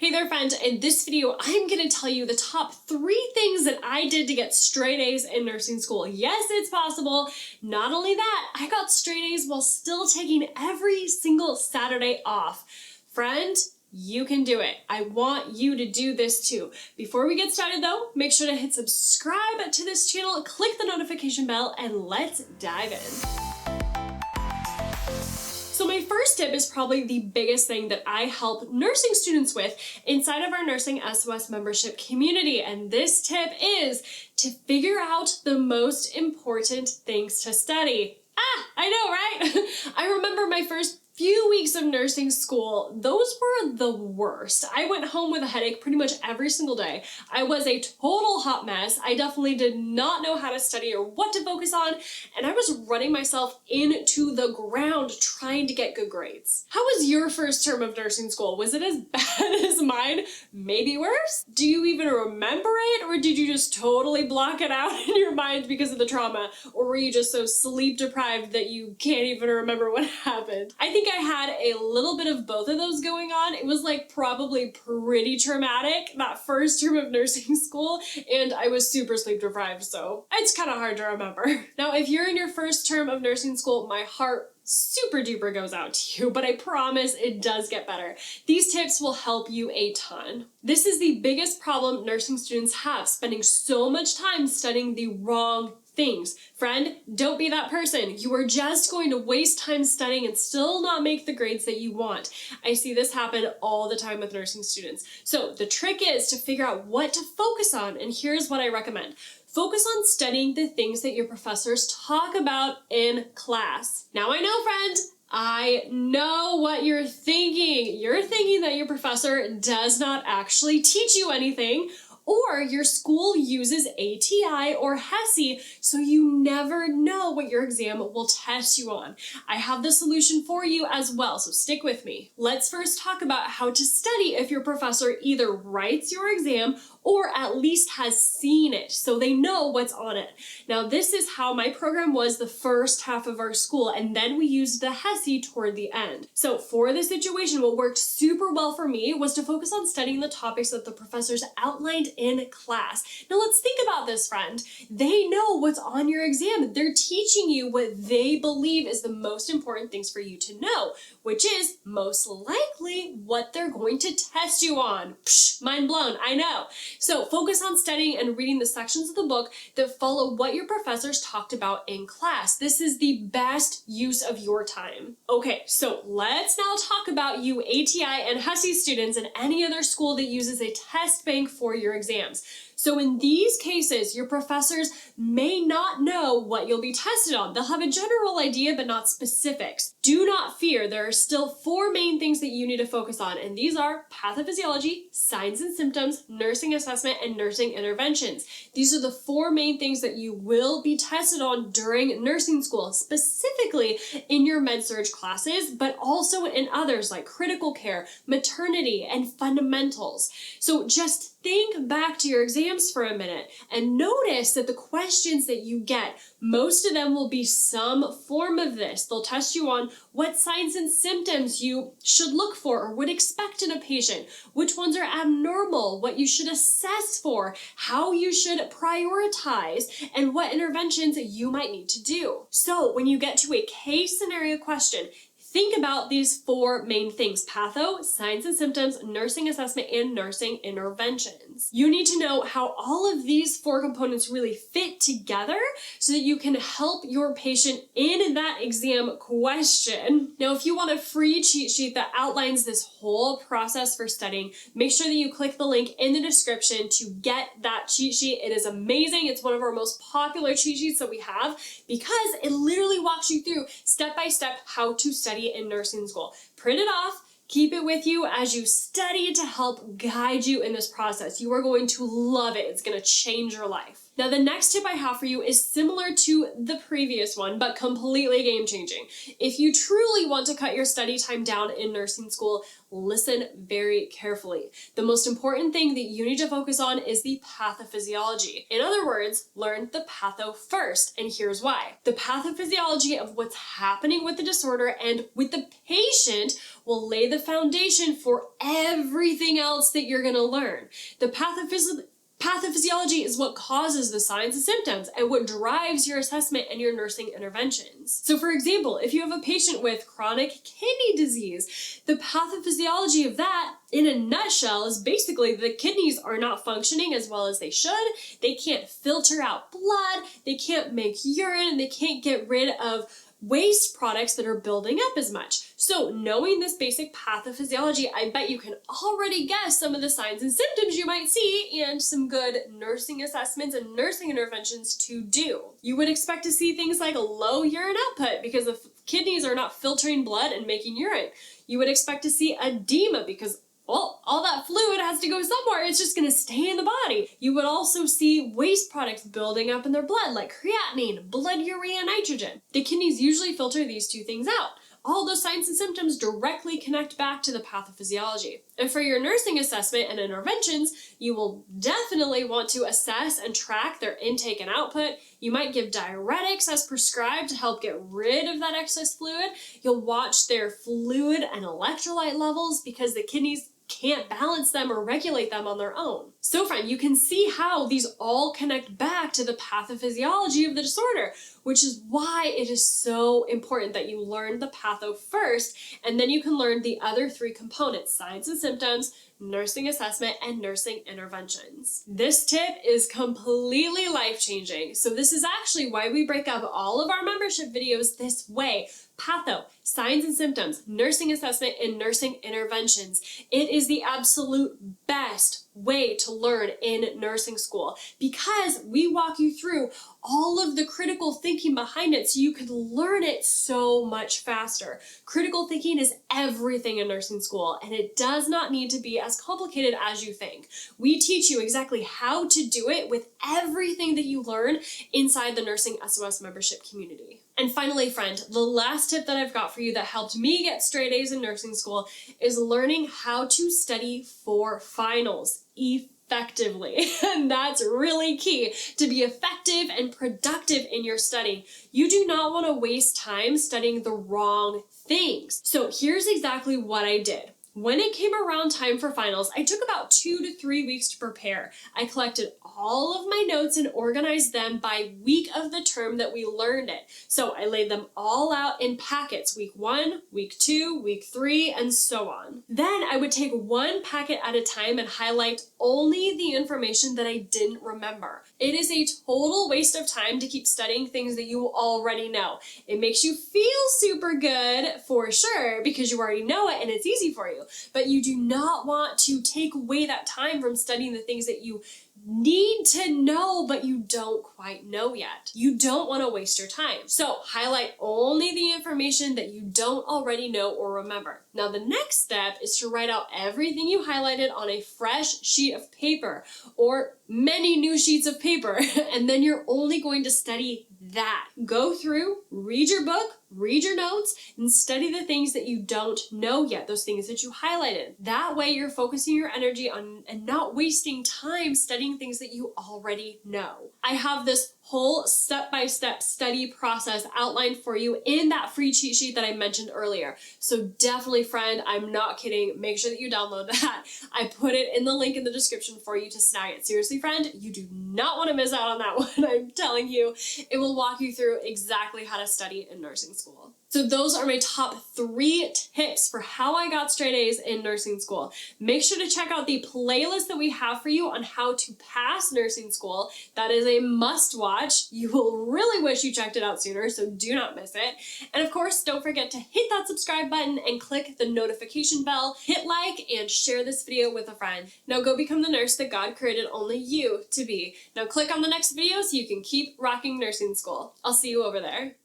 Hey there, friend. In this video, I'm going to tell you the top 3 things that I did to get straight A's in nursing school. Yes, it's possible. Not only that, I got straight A's while still taking every single Saturday off. Friend, you can do it. I want you to do this too. Before we get started though, make sure to hit subscribe to this channel, click the notification bell, and let's dive in. So my first tip is probably the biggest thing that I help nursing students with inside of our NursingSOS membership community. And this tip is to figure out the most important things to study. I know, right? I remember my first few weeks of nursing school, those were the worst. I went home with a headache pretty much every single day. I was a total hot mess. I definitely did not know how to study or what to focus on, and I was running myself into the ground trying to get good grades. How was your first term of nursing school? Was it as bad as mine? Maybe worse? Do you even remember it, or did you just totally block it out in your mind because of the trauma? Or were you just so sleep deprived that you can't even remember what happened? I think I had a little bit of both of those going on. It was like probably pretty traumatic that first term of nursing school, and I was super sleep deprived, so it's kind of hard to remember. Now, if you're in your first term of nursing school, my heart super duper goes out to you, but I promise it does get better. These tips will help you a ton. This is the biggest problem nursing students have, spending so much time studying the wrong things. Friend, don't be that person. You are just going to waste time studying and still not make the grades that you want. I see this happen all the time with nursing students. So the trick is to figure out what to focus on, and here's what I recommend. Focus on studying the things that your professors talk about in class. Now I know, friend, I know what you're thinking. You're thinking that your professor does not actually teach you anything, or your school uses ATI or HESI, so you never know what your exam will test you on. I have the solution for you as well, so stick with me. Let's first talk about how to study if your professor either writes your exam or at least has seen it, so they know what's on it. Now, this is how my program was the first half of our school, and then we used the HESI toward the end. So for this situation, what worked super well for me was to focus on studying the topics that the professors outlined in class. Now let's think about this, friend. They know what's on your exam. They're teaching you what they believe is the most important things for you to know, which is most likely what they're going to test you on. Psh, mind blown, I know. So focus on studying and reading the sections of the book that follow what your professors talked about in class. This is the best use of your time. Okay, so let's now talk about you ATI and HESI students and any other school that uses a test bank for your exams. So in these cases, your professors may not know what you'll be tested on. They'll have a general idea, but not specifics. Do not fear. There are still 4 main things that you need to focus on, and these are pathophysiology, signs and symptoms, nursing assessment, and nursing interventions. These are the 4 main things that you will be tested on during nursing school, specifically in your med-surg classes, but also in others like critical care, maternity, and fundamentals. So just think back to your exams for a minute and notice that the questions that you get, most of them will be some form of this. They'll test you on what signs and symptoms you should look for or would expect in a patient, which ones are abnormal, what you should assess for, how you should prioritize, and what interventions you might need to do. So when you get to a case scenario question, think about these 4 main things: patho, signs and symptoms, nursing assessment, and nursing interventions. You need to know how all of these 4 components really fit together so that you can help your patient in that exam question. Now, if you want a free cheat sheet that outlines this whole process for studying, make sure that you click the link in the description to get that cheat sheet. It is amazing. It's one of our most popular cheat sheets that we have because it literally walks you through step by step how to study in nursing school. Print it off, keep it with you as you study to help guide you in this process. You are going to love it. It's going to change your life. Now, the next tip I have for you is similar to the previous one, but completely game-changing. If you truly want to cut your study time down in nursing school, listen very carefully. The most important thing that you need to focus on is the pathophysiology. In other words, learn the patho first, and here's why. The pathophysiology of what's happening with the disorder and with the patient will lay the foundation for everything else that you're going to learn. The pathophysiology is what causes the signs and symptoms and what drives your assessment and your nursing interventions. So for example, if you have a patient with chronic kidney disease, the pathophysiology of that in a nutshell is basically the kidneys are not functioning as well as they should. They can't filter out blood, they can't make urine, and they can't get rid of waste products that are building up as much. So knowing this basic pathophysiology, I bet you can already guess some of the signs and symptoms you might see and some good nursing assessments and nursing interventions to do. You would expect to see things like low urine output because the kidneys are not filtering blood and making urine. You would expect to see edema because well, all that fluid has to go somewhere. It's just going to stay in the body. You would also see waste products building up in their blood, like creatinine, blood urea, nitrogen. The kidneys usually filter these two things out. All those signs and symptoms directly connect back to the pathophysiology. And for your nursing assessment and interventions, you will definitely want to assess and track their intake and output. You might give diuretics as prescribed to help get rid of that excess fluid. You'll watch their fluid and electrolyte levels because the kidneys can't balance them or regulate them on their own. So friend, you can see how these all connect back to the pathophysiology of the disorder, which is why it is so important that you learn the patho first, and then you can learn the other three components: signs and symptoms, nursing assessment, and nursing interventions. This tip is completely life-changing. So this is actually why we break up all of our membership videos this way: patho, signs and symptoms, nursing assessment, and nursing interventions. It is the absolute best way to learn in nursing school because we walk you through all of the critical thinking behind it so you could learn it so much faster. Critical thinking is everything in nursing school, and it does not need to be as complicated as you think. We teach you exactly how to do it with everything that you learn inside the NursingSOS membership community. And finally, friend, the last tip that I've got for you that helped me get straight A's in nursing school is learning how to study for finals effectively. And that's really key to be effective and productive in your studying. You do not want to waste time studying the wrong things. So here's exactly what I did. When it came around time for finals, I took about 2 to 3 weeks to prepare. I collected all of my notes and organized them by week of the term that we learned it. So I laid them all out in packets: week 1, week 2, week 3, and so on. Then I would take one packet at a time and highlight only the information that I didn't remember. It is a total waste of time to keep studying things that you already know. It makes you feel super good for sure because you already know it and it's easy for you. But you do not want to take away that time from studying the things that you need to know but you don't quite know yet. You don't want to waste your time. So highlight only the information that you don't already know or remember. Now the next step is to write out everything you highlighted on a fresh sheet of paper or many new sheets of paper, and then you're only going to study that. Go through, read your book, read your notes, and study the things that you don't know yet, those things that you highlighted. That way you're focusing your energy on and not wasting time studying things that you already know. I have this whole step-by-step study process outlined for you in that free cheat sheet that I mentioned earlier. So definitely, friend, I'm not kidding. Make sure that you download that. I put it in the link in the description for you to snag it. Seriously, friend, you do not want to miss out on that one. I'm telling you, it will walk you through exactly how to study in nursing school. So those are my top 3 tips for how I got straight A's in nursing school. Make sure to check out the playlist that we have for you on how to pass nursing school. That is a must watch. You will really wish you checked it out sooner, so do not miss it. And of course, don't forget to hit that subscribe button and click the notification bell, hit like, and share this video with a friend. Now go become the nurse that God created only you to be. Now click on the next video so you can keep rocking nursing school. I'll see you over there.